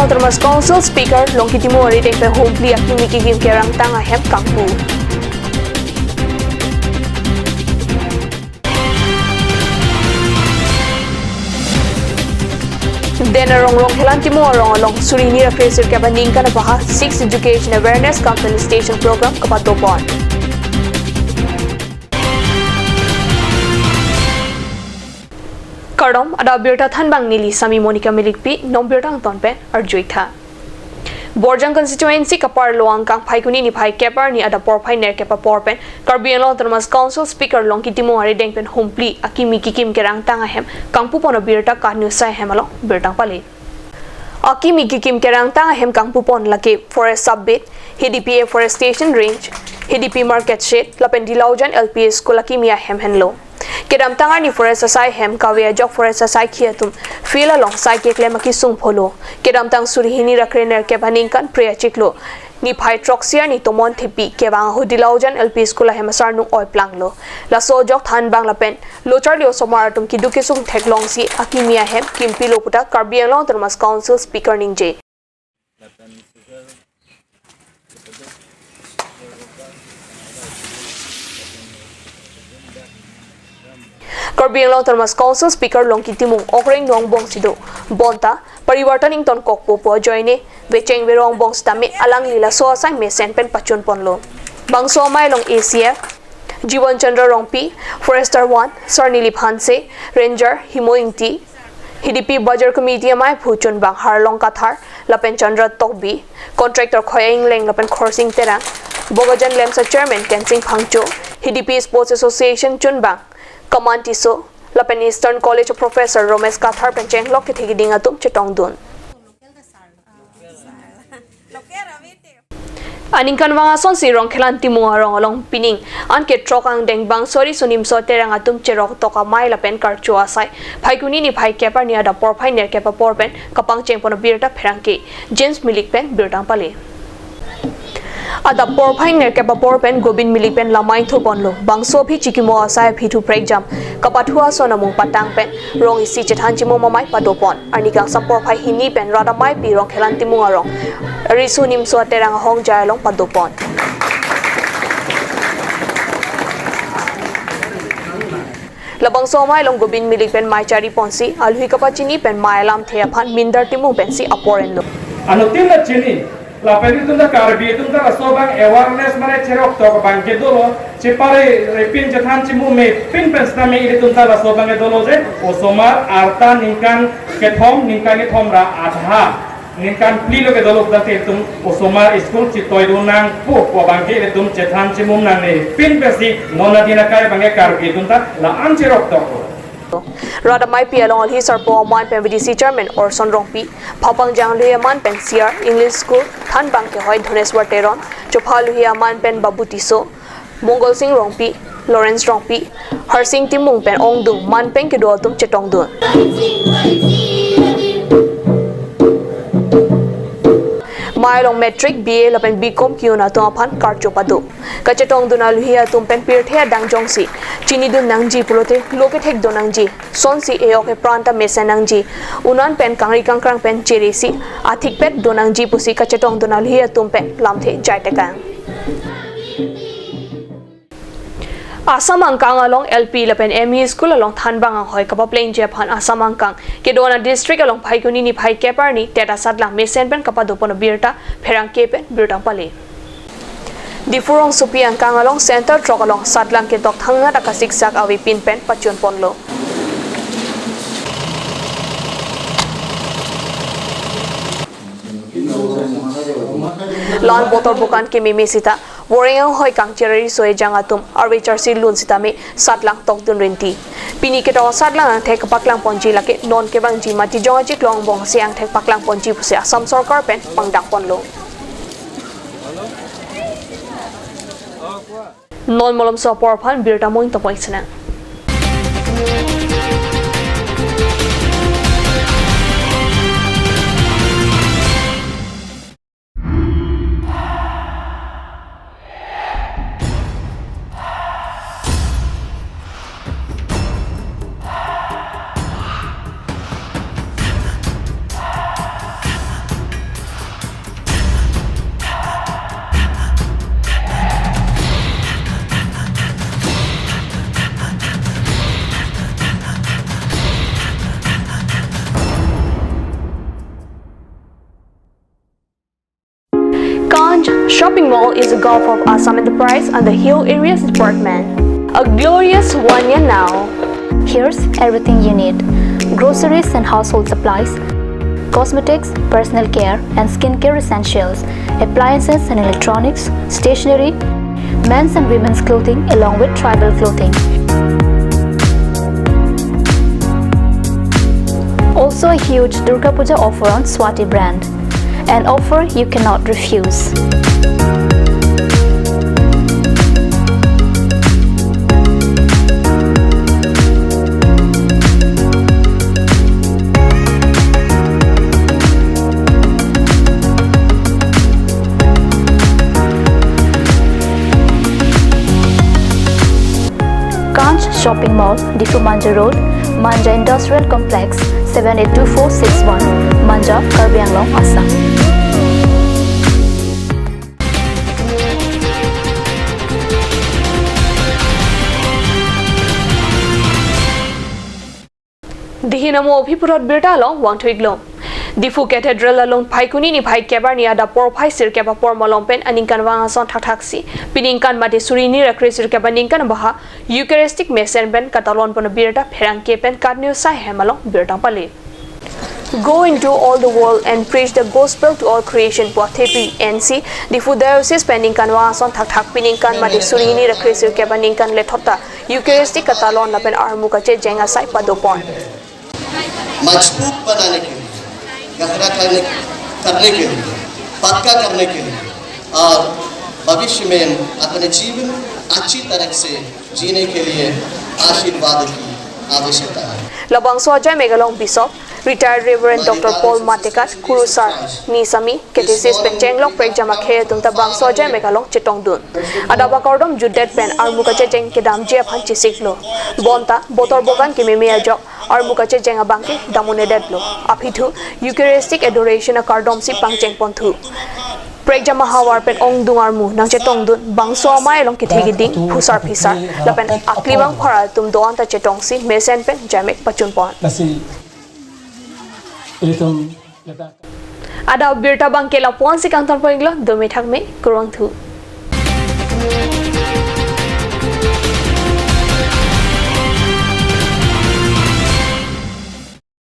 Autonomous Council Speaker Longkitimo Arideng pe Humpli Akimiki Kim Kerang Tanga Hem Kangpu. Dena rongrong helan timo arong along Surini Refresir Kabaning Kanapaha 6 Education Awareness Campaign Station Program Kapatopon. Kardom ada birta thanbang nili Sami Monica Milikpi nom birtang tonpe arjuitha. Borjang constituency kapar loang kang phaikuni ni phai kepar ni ada por phai ner kepa porpen Caribbean Autonomous Council Speaker Longkitimo Arideng pen Humpli Akimi Kikim Kerang Tanga Hem Kangpu pon birta kanu sai hemalo birtang pali. Akimi Kikim Kerang Tanga Hem Kangpu pon lake forest subbit HDP Forestation Range HDP Market Shed lapen Dilaujan LPS Kulakimia Hem Henlo. Kedam tangar ni forest asai hem kawya jok forest asai khiatum feel along sai ke klemaki sung pholo kedam tang surihini rakrener ke baninkan priya chiklo ni phai troxia ni tomon thipi ke bang hodilaujan LP school hemasar nu oi planglo la so jok than bang lapen lochar lio somar tum ki duki sung theklong si akimia hem kimpi loputa Caribbean Autonomous Council Speaker ningje Caribbean Autonomous Council Speaker Longkitimung Okreng Nongbong Sido Bonta Pariwartan ing ton kokpo po joine Becheng Verong Bong Stame Alang Lila So Asai Mesen Pen Pachun Ponlo Bangso Mai Long ACF Jiwon Chandra Rongpi Forester 1 Sarnilip Hanse Ranger Himoingti HDP Bajar Committee Mai Phuchun Bang Harlong Kathar Lapen Chandra Tokbi Contractor Khoyang Leng Lapen Khorsing Terang Bogajan Lemsa Chairman Kensing Phangcho HDP Sports Association Chunbang Kamantiso Lapen Eastern College of Professor Romes Kathar Pencheng Lok Kithigiding Atum Chetong Dun Aningkan wangason si rong khelan timu arong along pining anke trokang deng bang sori sunim so terang atum cherok toka mai lapen karchu asai phaikuni ni phai kepar ni ada por phai ner kepa por pen kapang chengpon birta pherangke James Milik pen birtang pale ada por phai ner kepa por pen Gobin Milik pen lamai thoponlo bangso phi chikimo asai phi thu break jam kapathua sonamung patang pen rong isi chethan chimo mamai padopon anikang sampor phai hini pen rada mai pi rong khelan timu arong risu nim so terang hong jailong padopon labang so mai long Gobin Milik pen mai chari ponsi alhui kapachini pen mai lam thea phan mindar timu pen si aporenlo anutin na chini la pedi tunda karbi tunda asobang awareness mane cherok to bang ke dolo chepare repin jathan chimu me pin pensna me ire tunda asobang e dolo je osomar arta ninkan kethom ninkan thom ra adha ninkan plilo ke dolo date tum osomar school chitoy dunang po ko bang ke ire tum chethan chimu nang ne pin pesi nona dina kai bang e karbi tunda la an cherok to Rada mai pi along al hisar po man pen VDC chairman Orson Rongpi phapang jang lui man pen CR English school than bang ke hoi Dhoneshwar Teron chophalu hi man pen Babutiso Mongol Singh Rongpi Lawrence Rongpi Harsing Timung pen Ongdung man pen ke do tum chetong dun Mailong metric BA lapen BCom kiuna to aphan karchopado kachetong duna luhia tumpen pirthea dangjongsi chini dun nangji pulote loke thek donangji sonsi eoke pranta mesanangji unan pen kangri kangkrang pen cherisi athik pet donangji pusi kachetong duna luhia tumpen lamthe jaiteka Assam angkang along LP lapen ME school along Thanbang ang hoy kapa plain Japan Assam angkang kedona district along phaikuni ni phai kepar ni teta sadlang mesen pen kapa dopon birta pherang kepen birtang pale Difurong supi angkang along center trok along sadlang ke tok thanga taka siksak awi pin pen pachon ponlo Lan botol bukan ke mimi sita Warang hoi kang cherari soe jangatum arwe charsi lun sitame satlang tok dun renti pini ke to satlang ang thek paklang ponji lake non ke bang ji mati jonga ji klong bong siang thek paklang ponji puse asam sarkar pen pangdak ponlo non molom so por phan birta moing to poisana Ganj Shopping Mall is a Gulf of Assam Enterprise and the Hill Areas Department. A glorious 1 year now. Here's everything you need: groceries and household supplies, cosmetics, personal care and skincare essentials, appliances and electronics, stationery, men's and women's clothing along with tribal clothing. Also a huge Durga Puja offer on Swati brand, an offer you cannot refuse. Ganj Shopping Mall, Difu Manja Road, Manja Industrial Complex, 782461, Manja, Karbi Anglong, Assam. Dihinamo Pipurot Birta along Wangtuiglom. Difu Cathedral along Paikuni ni Pai Kebarnia da Por Pai Sirkeba Por Malompen and Inkan Wangason Taksi, Pininkan Matisurini Recresir Kabaninkan Baha, Eucharistic Mesenben, Catalon Ponabirta, Perankepen, Kadnu Sai Hemalong, Birta Pali. Go into all the world and preach the gospel to all creation. Puatepi NC, Difu Diocese Peninkan Wangason Tak Pininkan Matisurini Recresir Kabaninkan Letota, Eucharistic Catalon Lapen Armukache Jenga Sai Padopon. मजबूत बनाने के लिए, गहरा करने के लिए, पक्का करने के लिए और भविष्य में अपने जीवन अच्छी तरह से जीने के लिए आशीर्वाद की आवश्यकता है। Labangso Ajay Megalong Bishop, retired Reverend Dr. Paul Matekat, Kurusar, Nisami, Ketesis Penjenglok Prejama Khe Tumta Bangso Ajay Megalong Chitong Dun. Adabakordom Judet Pen Armukache Jeng Kedam Jia Panchi Siklo. Bonta, Botor Bogan Kimimia Jok, Armukache Jenga Banki, Damune Dedlo. Apitu, Eucharistic Adoration a Kardom Si Pangcheng Pontu. Prejama Hawar Pen Ong Dungarmu, Nang Chetong Dun, Bangso Mai Long Kitigiding, Pusar Pisar, Lapen Aklimang Para Tum Doanta Chetong Si, Mesen Pen, Jamek Pachunpon. Ada Birta Bangkela Ponsi Kanton Poinglo, Dumithak Me, Kurang Tu.